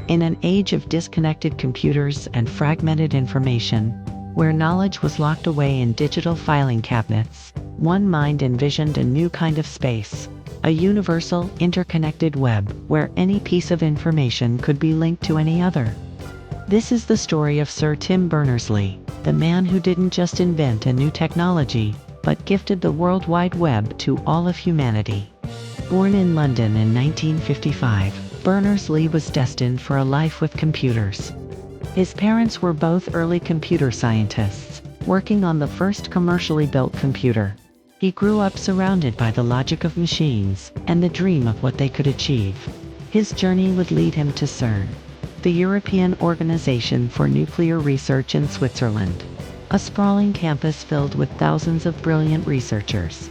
In an age of disconnected computers and fragmented information, where knowledge was locked away in digital filing cabinets, one mind envisioned a new kind of space, a universal, interconnected web where any piece of information could be linked to any other. This is the story of Sir Tim Berners-Lee, the man who didn't just invent a new technology, but gifted the World Wide Web to all of humanity. Born in London in 1955, Berners-Lee was destined for a life with computers. His parents were both early computer scientists, working on the first commercially built computer. He grew up surrounded by the logic of machines and the dream of what they could achieve. His journey would lead him to CERN, the European Organization for Nuclear Research in Switzerland, a sprawling campus filled with thousands of brilliant researchers.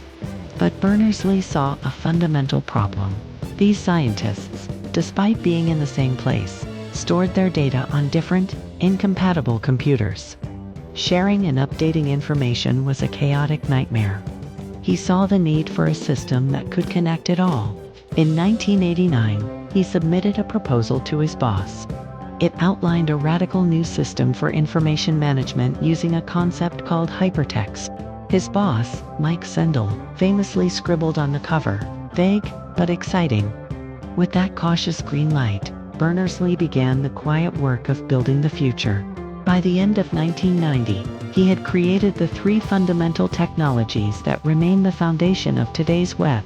But Berners-Lee saw a fundamental problem. These scientists, despite being in the same place, stored their data on different, incompatible computers. Sharing and updating information was a chaotic nightmare. He saw the need for a system that could connect it all. In 1989, he submitted a proposal to his boss. It outlined a radical new system for information management using a concept called hypertext. His boss, Mike Sendall, famously scribbled on the cover, "Vague, but exciting." With that cautious green light, Berners-Lee began the quiet work of building the future. By the end of 1990, he had created the three fundamental technologies that remain the foundation of today's web.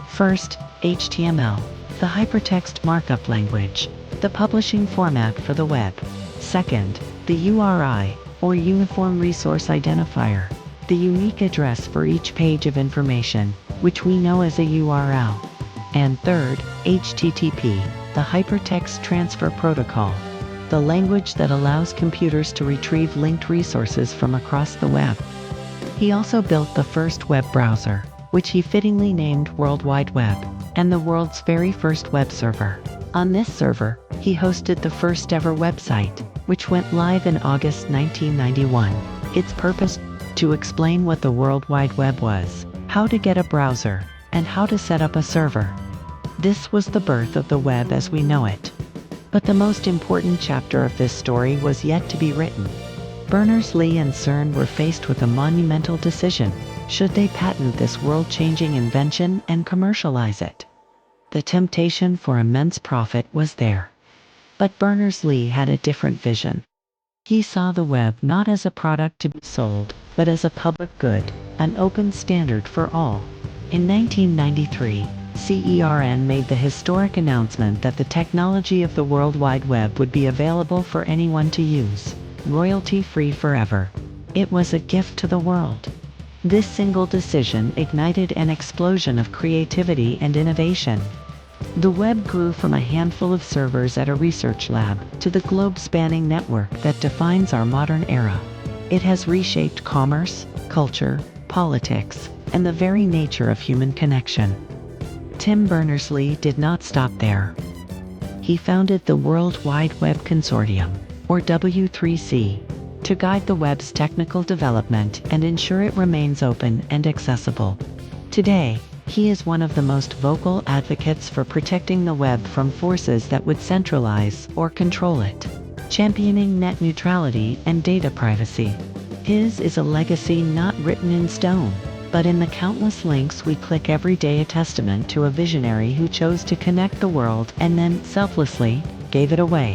First, HTML, the hypertext markup language, the publishing format for the web. Second, the URI, or Uniform Resource Identifier, the unique address for each page of information, which we know as a URL. And third, HTTP, the Hypertext Transfer Protocol, the language that allows computers to retrieve linked resources from across the web. He also built the first web browser, which he fittingly named World Wide Web, and the world's very first web server. On this server, he hosted the first ever website, which went live in August 1991. Its purpose? To explain what the World Wide Web was, how to get a browser, and how to set up a server. This was the birth of the web as we know it. But the most important chapter of this story was yet to be written. Berners-Lee and CERN were faced with a monumental decision. Should they patent this world-changing invention and commercialize it? The temptation for immense profit was there. But Berners-Lee had a different vision. He saw the web not as a product to be sold, but as a public good, an open standard for all. In 1993, CERN made the historic announcement that the technology of the World Wide Web would be available for anyone to use, royalty-free forever. It was a gift to the world. This single decision ignited an explosion of creativity and innovation. The web grew from a handful of servers at a research lab to the globe-spanning network that defines our modern era. It has reshaped commerce, culture, politics, and the very nature of human connection. Tim Berners-Lee did not stop there. He founded the World Wide Web Consortium, or W3C, to guide the web's technical development and ensure it remains open and accessible. Today, he is one of the most vocal advocates for protecting the web from forces that would centralize or control it, championing net neutrality and data privacy. His is a legacy not written in stone, but in the countless links we click every day, a testament to a visionary who chose to connect the world and then, selflessly, gave it away.